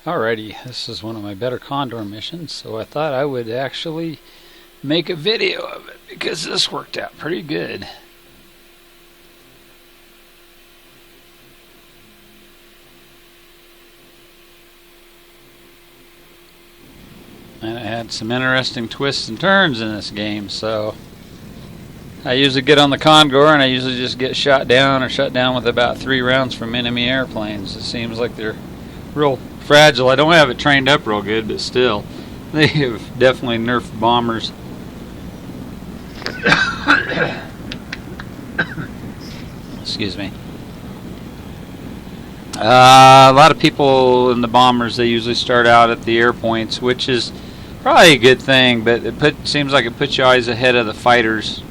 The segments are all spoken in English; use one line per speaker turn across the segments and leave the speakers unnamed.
Alrighty, this is one of my better Condor missions, so I thought I would actually make a video of it because this worked out pretty good. And it had some interesting twists and turns in this game, so I usually get on the Condor and I usually just get shot down or shut down with about 3 rounds from enemy airplanes. It seems like they're real fragile. I don't have it trained up real good, but still, they have definitely nerfed bombers. Excuse me. A lot of people in the bombers, they usually start out at the air points, which is probably a good thing, but it seems like it puts you always ahead of the fighters.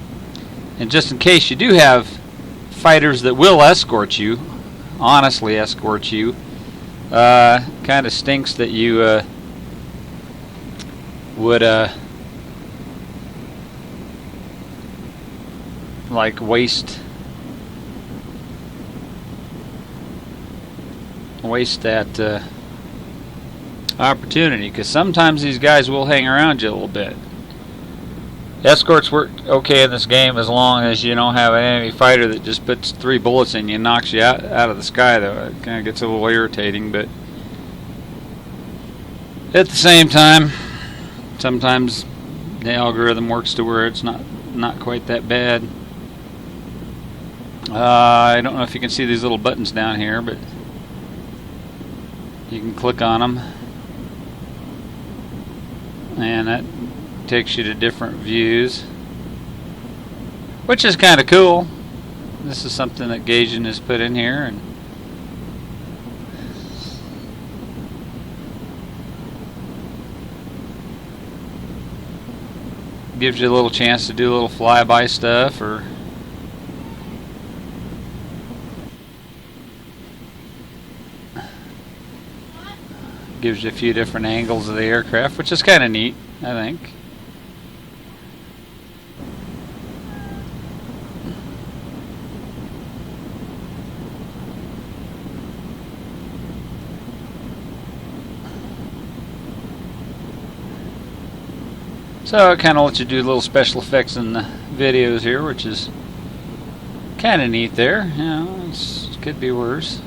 And just in case you do have fighters that will escort you, honestly escort you, kind of stinks that you would like waste that opportunity, because sometimes these guys will hang around you a little bit. Escorts work okay in this game as long as you don't have an enemy fighter that just puts 3 bullets in you and knocks you out of the sky, though. It kind of gets a little irritating, but at the same time, sometimes the algorithm works to where it's not quite that bad. I don't know if you can see these little buttons down here, but you can click on them, and that takes you to different views, which is kind of cool. This is something that Gaijin has put in here, and gives you a little chance to do a little flyby stuff, or gives you a few different angles of the aircraft, which is kind of neat, I think. So it kind of lets you do little special effects in the videos here, which is kind of neat there. You know, it could be worse.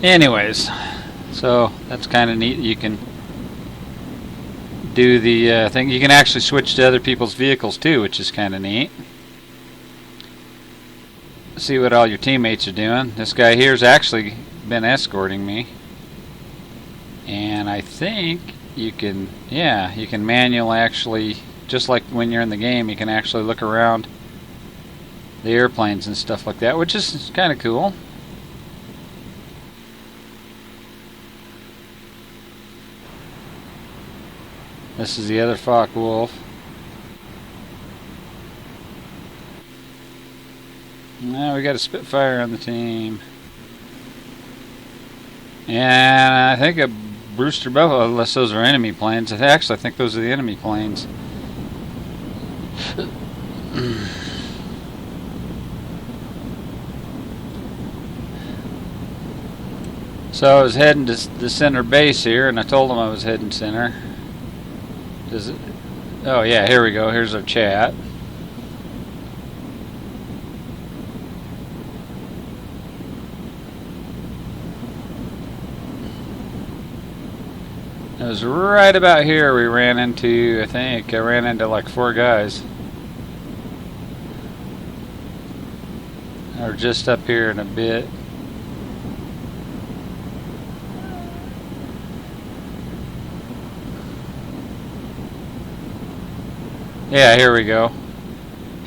Anyways, so that's kind of neat. You can do the thing. You can actually switch to other people's vehicles too, which is kind of neat. See what all your teammates are doing. This guy here's actually been escorting me, and I think you can, yeah, you can manual actually, just like when you're in the game, you can actually look around the airplanes and stuff like that, which is kind of cool. This is the other Focke-Wulf. Now we got a Spitfire on the team. And I think a Brewster Buffalo, unless those are enemy planes. Actually, I think those are the enemy planes. So I was heading to the center base here, and I told them I was heading center. Oh yeah, here we go. Here's our chat. It was right about here we ran into, I think, I ran into like 4 guys. Or just up here in a bit. Yeah, here we go.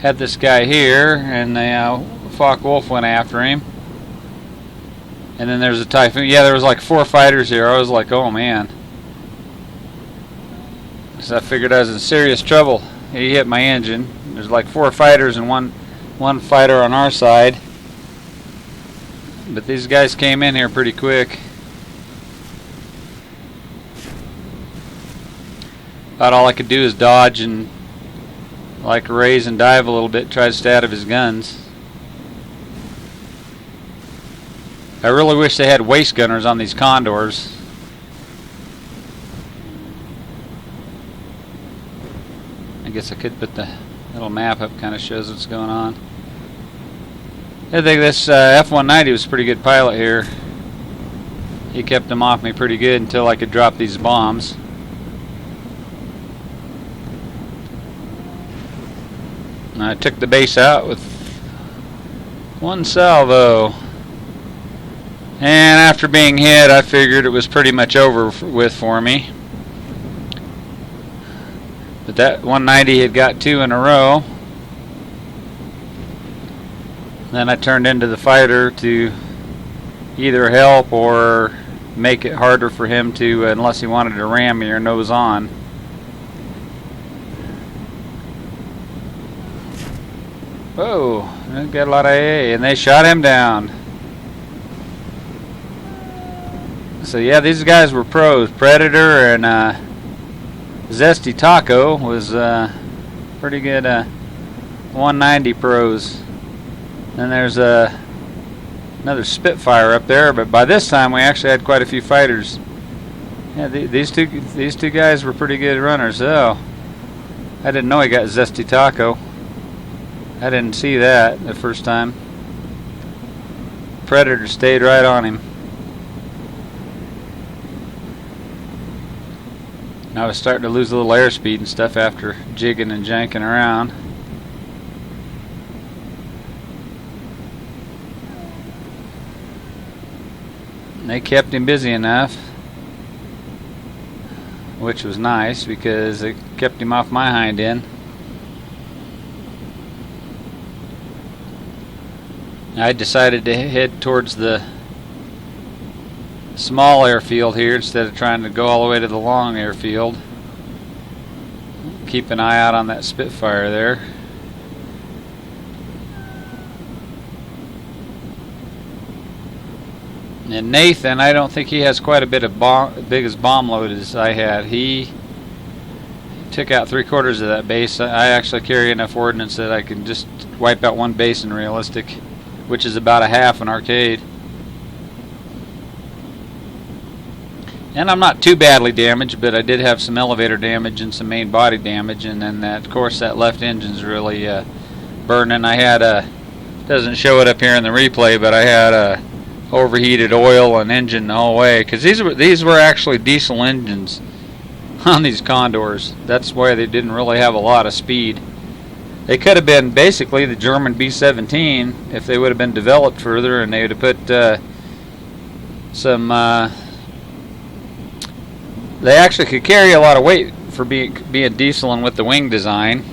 Had this guy here, and the Focke-Wulf went after him. And then there's a Typhoon. Yeah, there was like 4 fighters here. I was like, oh man. So I figured I was in serious trouble. He hit my engine. There's like 4 fighters and one fighter on our side. But these guys came in here pretty quick. Thought all I could do is dodge and like raise and dive a little bit, try to stay out of his guns. I really wish they had waist gunners on these Condors. I guess I could put the little map up, kind of shows what's going on. I think this F-190 was a pretty good pilot here. He kept them off me pretty good until I could drop these bombs. And I took the base out with 1 salvo. And after being hit, I figured it was pretty much over with for me. But that 190 had got 2 in a row. Then I turned into the fighter to either help or make it harder for him to, unless he wanted to ram me or nose on. Whoa, I got a lot of AA, and they shot him down. So yeah, these guys were pros. Predator and Zesty Taco was pretty good 190 pros. And there's another Spitfire up there, but by this time we actually had quite a few fighters. Yeah, these two guys were pretty good runners. Oh, I didn't know he got Zesty Taco. I didn't see that the first time. Predator stayed right on him. I was starting to lose a little airspeed and stuff after jigging and janking around. They kept him busy enough, which was nice because they kept him off my hind end. I decided to head towards the small airfield here instead of trying to go all the way to the long airfield. Keep an eye out on that Spitfire there. And Nathan, I don't think he has quite a bit of biggest bomb load as I had. He took out 3/4 of that base. I actually carry enough ordnance that I can just wipe out 1 base in realistic, which is about a half an arcade. And I'm not too badly damaged, but I did have some elevator damage and some main body damage, and then that, of course, that left engine's really burning. I had doesn't show it up here in the replay, but I had overheated oil and engine the whole way, because these were actually diesel engines on these Condors. That's why they didn't really have a lot of speed. They could have been basically the German B-17 if they would have been developed further, and they would have put some. They actually could carry a lot of weight for being diesel and with the wing design.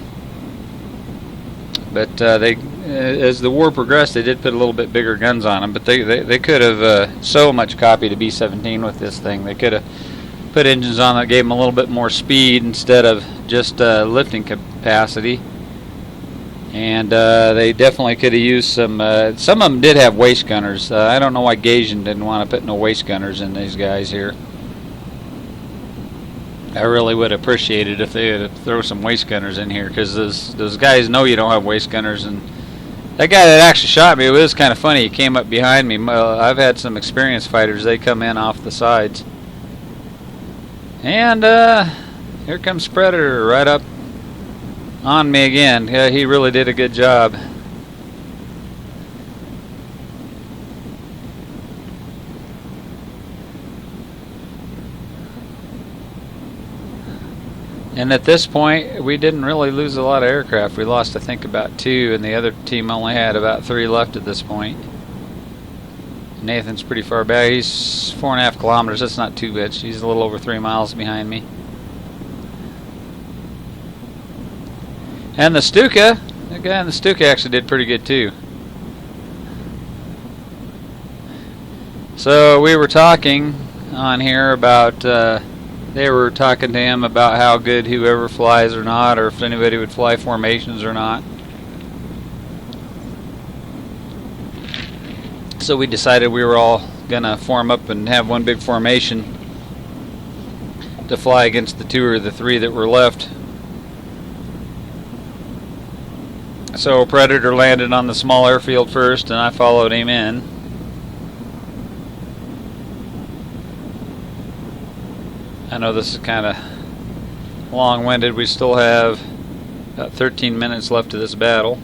But they, as the war progressed, they did put a little bit bigger guns on them. But they could have so much copied a B-17 with this thing. They could have put engines on that gave them a little bit more speed instead of just lifting capacity. And they definitely could have used some of them did have waist gunners. I don't know why Gaijin didn't want to put no waist gunners in these guys here. I really would appreciate it if they would throw some waist gunners in here, because those guys know you don't have waist gunners. And that guy that actually shot me, it was kind of funny. He came up behind me. I've had some experienced fighters. They come in off the sides. And here comes Predator right up On me again. Yeah, he really did a good job. And at this point, we didn't really lose a lot of aircraft. We lost, I think, about 2, and the other team only had about 3 left at this point. Nathan's pretty far back. He's 4.5 kilometers. That's not too bad. He's a little over 3 miles behind me. And the Stuka, the guy in the Stuka actually did pretty good too. So we were talking on here about, they were talking to him about how good whoever flies or not, or if anybody would fly formations or not. So we decided we were all gonna form up and have one big formation to fly against the 2 or the 3 that were left. So Predator landed on the small airfield first, and I followed him in. I know this is kind of long-winded. We still have about 13 minutes left of this battle.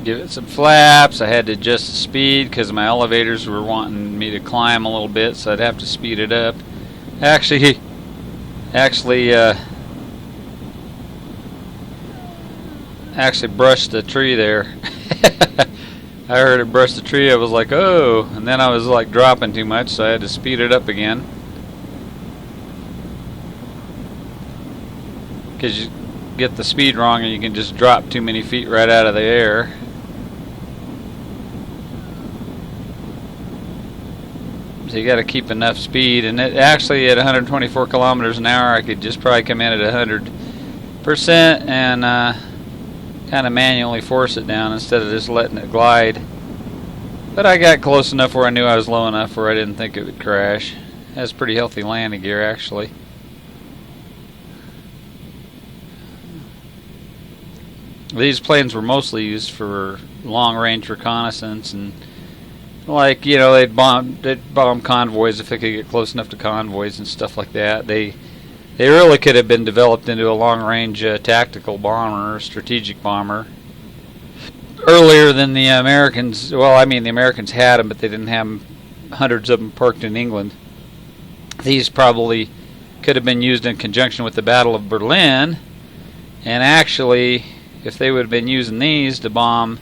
Give it some flaps. I had to adjust the speed because my elevators were wanting me to climb a little bit, so I'd have to speed it up. Actually brushed the tree there. I heard it brush the tree. I was like, oh, and then I was like dropping too much, so I had to speed it up again. Because you get the speed wrong and you can just drop too many feet right out of the air. So you got to keep enough speed, and it actually at 124 kilometers an hour I could just probably come in at 100% and kind of manually force it down instead of just letting it glide. But I got close enough where I knew I was low enough where I didn't think it would crash. It has pretty healthy landing gear actually. These planes were mostly used for long-range reconnaissance, and like, you know, they'd bomb convoys if they could get close enough to convoys and stuff like that. They really could have been developed into a long-range tactical bomber, strategic bomber, earlier than the Americans. Well, I mean, the Americans had them, but they didn't have hundreds of them parked in England. These probably could have been used in conjunction with the Battle of Berlin, and actually, if they would have been using these to bomb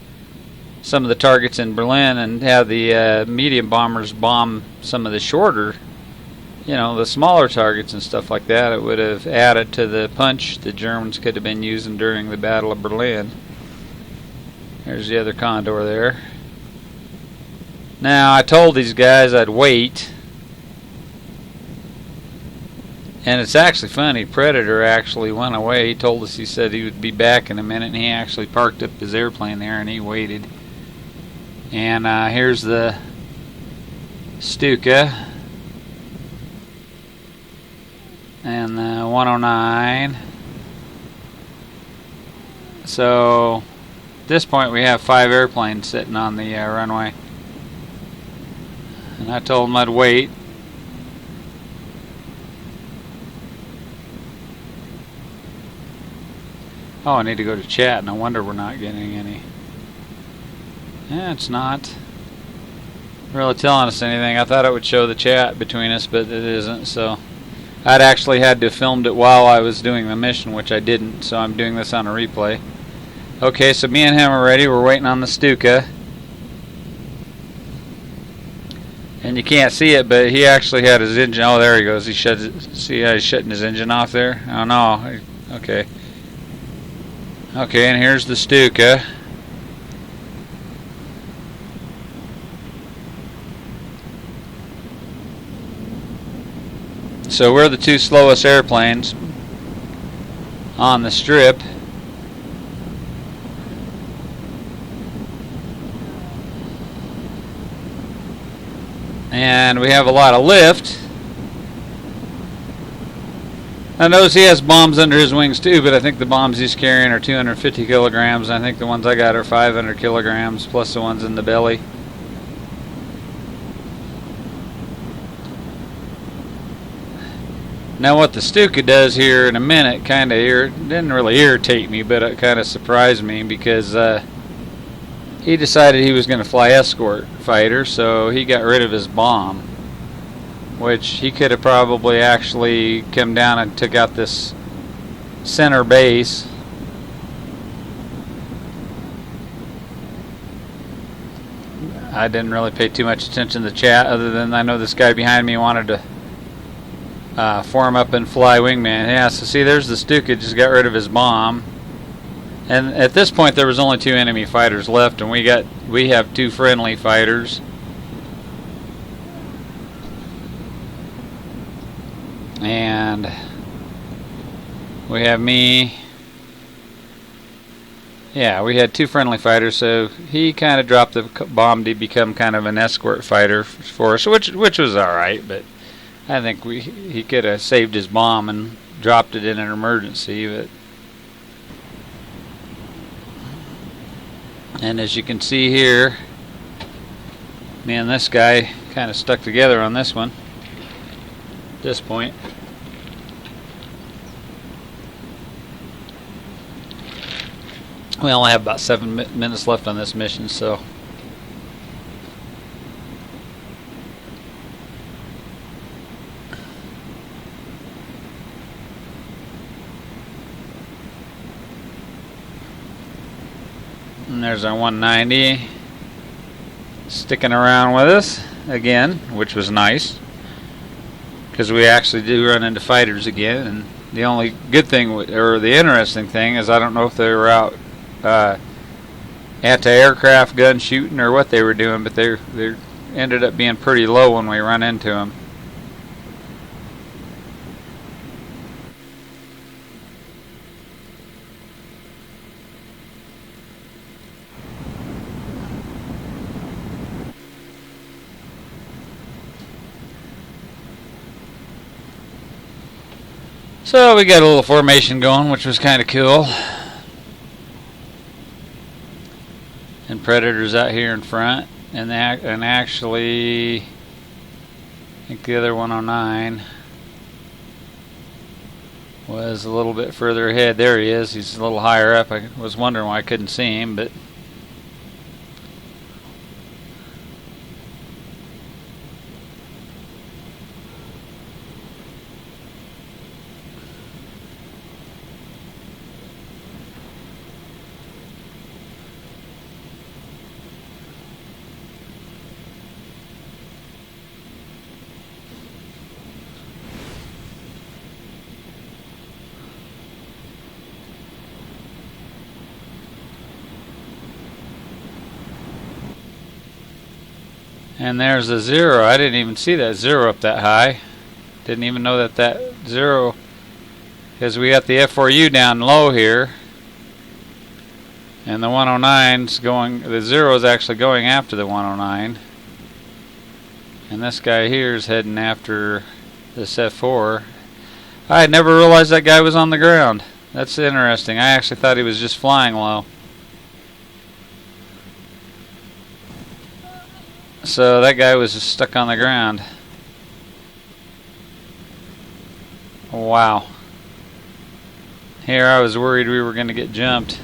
some of the targets in Berlin and have the medium bombers bomb some of the shorter, you know, the smaller targets and stuff like that, it would have added to the punch the Germans could have been using during the Battle of Berlin. There's the other Condor there. Now, I told these guys I'd wait. And it's actually funny, Predator actually went away. He told us, he said he would be back in a minute, and he actually parked up his airplane there and he waited. And here's the Stuka and the 109. So at this point we have 5 airplanes sitting on the runway. And I told them I'd wait. Oh, I need to go to chat, and I wonder we're not getting any. Yeah, it's not really telling us anything. I thought it would show the chat between us, but it isn't. So I'd actually had to have filmed it while I was doing the mission, which I didn't, so I'm doing this on a replay. Okay, so me and him are ready. We're waiting on the Stuka. And you can't see it, but he actually had his engine. Oh, there he goes. He shuts it. See how he's shutting his engine off there? Oh, no. Okay. Okay, and here's the Stuka. So we're the two slowest airplanes on the strip. And we have a lot of lift. I notice he has bombs under his wings too, but I think the bombs he's carrying are 250 kilograms. And I think the ones I got are 500 kilograms, plus the ones in the belly. Now what the Stuka does here in a minute kind of didn't really irritate me, but it kind of surprised me because he decided he was going to fly escort fighter, so he got rid of his bomb, which he could have probably actually come down and took out this center base. I didn't really pay too much attention to the chat, other than I know this guy behind me wanted to form up and fly wingman. Yeah, so see, there's the Stuka, just got rid of his bomb. And at this point there was only 2 enemy fighters left, and we have 2 friendly fighters. And we have me. Yeah, we had 2 friendly fighters, so he kind of dropped the bomb to become kind of an escort fighter for us, which was alright, but I think he could have saved his bomb and dropped it in an emergency. But and as you can see here, me and this guy kind of stuck together on this one at this point. We only have about 7 minutes left on this mission, so and there's our 190 sticking around with us again, which was nice because we actually do run into fighters again. And the only good thing, or the interesting thing, is I don't know if they were out anti-aircraft gun shooting or what they were doing, but they ended up being pretty low when we run into them. So we got a little formation going, which was kind of cool. And Predators out here in front, and actually, I think the other 109 was a little bit further ahead. There he is. He's a little higher up. I was wondering why I couldn't see him, but and there's a 0. I didn't even see that 0 up that high. Didn't even know that 0, because we got the F4U down low here, and the 109's going. The 0 is actually going after the 109, and this guy here is heading after this F4. I had never realized that guy was on the ground. That's interesting. I actually thought he was just flying low. So that guy was just stuck on the ground. Wow. Here I was worried we were going to get jumped.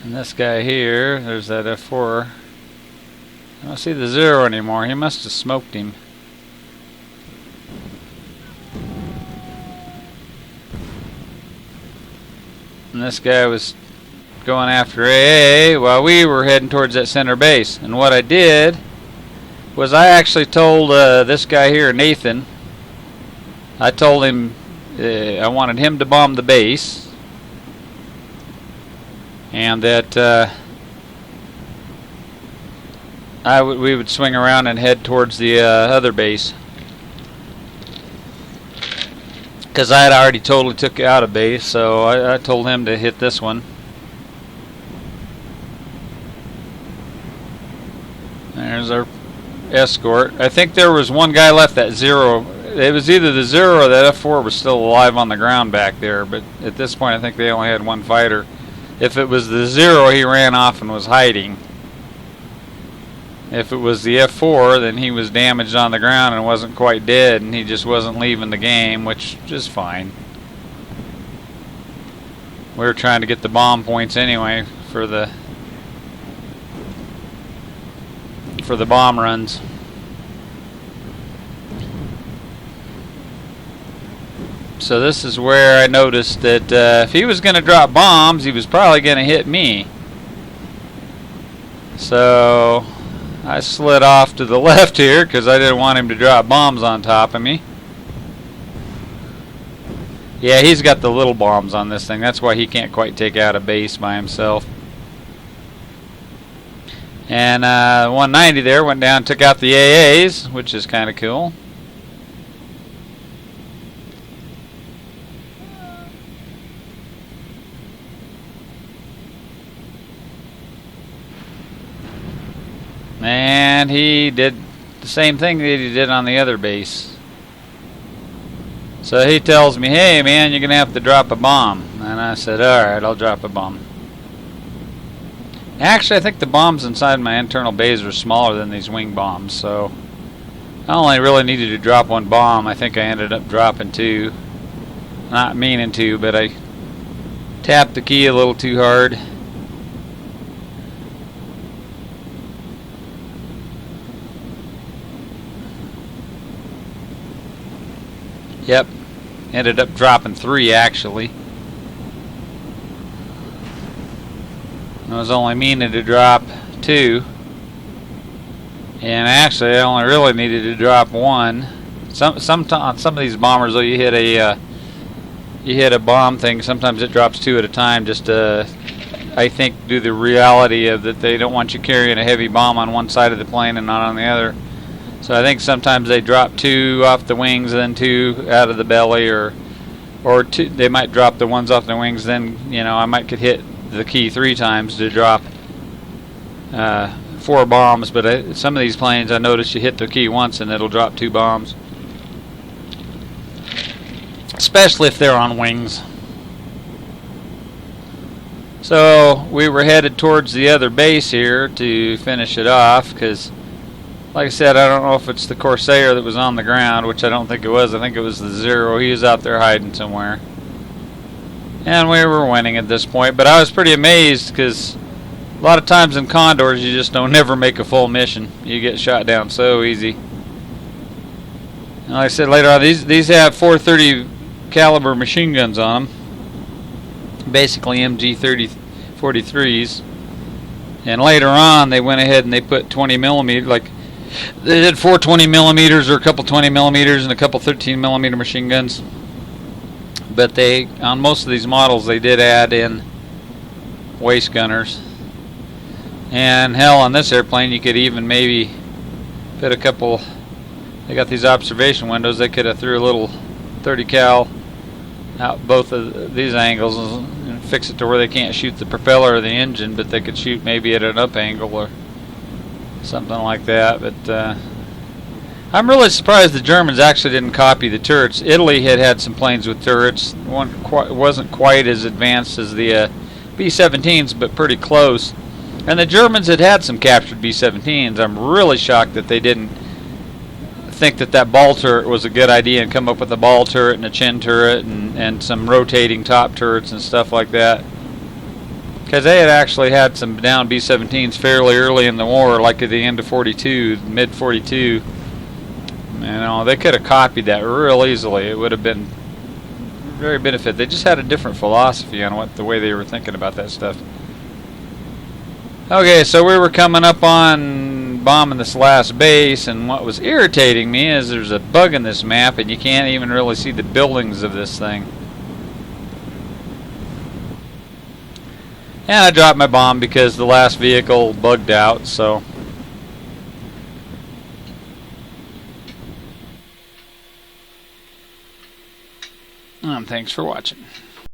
And this guy here, there's that F4. I don't see the 0 anymore. He must have smoked him. And this guy was going after AA while we were heading towards that center base. And what I did was I actually told this guy here, Nathan, I told him I wanted him to bomb the base, and that we would swing around and head towards the other base, because I had already totally took out a base, so I told him to hit this one. There's our escort. I think there was one guy left at 0. It was either the 0 or that F4 was still alive on the ground back there, but at this point I think they only had one fighter. If it was the 0, he ran off and was hiding. If it was the F4, then he was damaged on the ground and wasn't quite dead, and he just wasn't leaving the game, which is fine. We were trying to get the bomb points anyway for the bomb runs. So this is where I noticed that if he was going to drop bombs, he was probably going to hit me. So I slid off to the left here because I didn't want him to drop bombs on top of me. Yeah, he's got the little bombs on this thing. That's why he can't quite take out a base by himself. And 190 there went down, took out the AAs, which is kind of cool. And he did the same thing that he did on the other base. So he tells me, hey man, you're going to have to drop a bomb. And I said, alright, I'll drop a bomb. Actually, I think the bombs inside my internal bays are smaller than these wing bombs, so I only really needed to drop one bomb. I think I ended up dropping 2. Not meaning to, but I tapped the key a little too hard. Yep, ended up dropping 3 actually. I was only meaning to drop 2, and actually I only really needed to drop 1. On some of these bombers, though, you hit a bomb thing. Sometimes it drops 2 at a time, just to, I think, do the reality of that they don't want you carrying a heavy bomb on one side of the plane and not on the other. So I think sometimes they drop 2 off the wings, then 2 out of the belly, or 2. They might drop the ones off the wings. Then I might could hit the key 3 times to drop 4 bombs. But some of these planes, I noticed you hit the key once and it'll drop 2 bombs, especially if they're on wings. So we were headed towards the other base here to finish it off, because like I said, I don't know if it's the Corsair that was on the ground, which I don't think it was. I think it was the 0. He was out there hiding somewhere. And we were winning at this point. But I was pretty amazed, because a lot of times in Condors you just don't never make a full mission. You get shot down so easy. And like I said later on, these have 430 caliber machine guns on them. Basically MG 43s. And later on they went ahead and they put 20 millimeter, like they did 4 20 millimeters or a couple 20 millimeters and a couple 13 millimeter machine guns. But they, on most of these models, they did add in waist gunners. And hell, on this airplane you could even maybe fit a couple. They got these observation windows. They could have threw a little 30 cal out both of these angles and fix it to where they can't shoot the propeller or the engine, but they could shoot maybe at an up angle or something like that. But I'm really surprised the Germans actually didn't copy the turrets. Italy had some planes with turrets. One wasn't quite as advanced as the B-17s, but pretty close. And the Germans had some captured B-17s. I'm really shocked that they didn't think that ball turret was a good idea and come up with a ball turret and a chin turret and some rotating top turrets and stuff like that. Because they had actually had some down B-17s fairly early in the war, like at the end of 42, mid-42. They could have copied that real easily. It would have been very benefit. They just had a different philosophy on the way they were thinking about that stuff. Okay, so we were coming up on bombing this last base, and what was irritating me is there's a bug in this map, and you can't even really see the buildings of this thing. And I dropped my bomb because the last vehicle bugged out, so. Thanks for watching.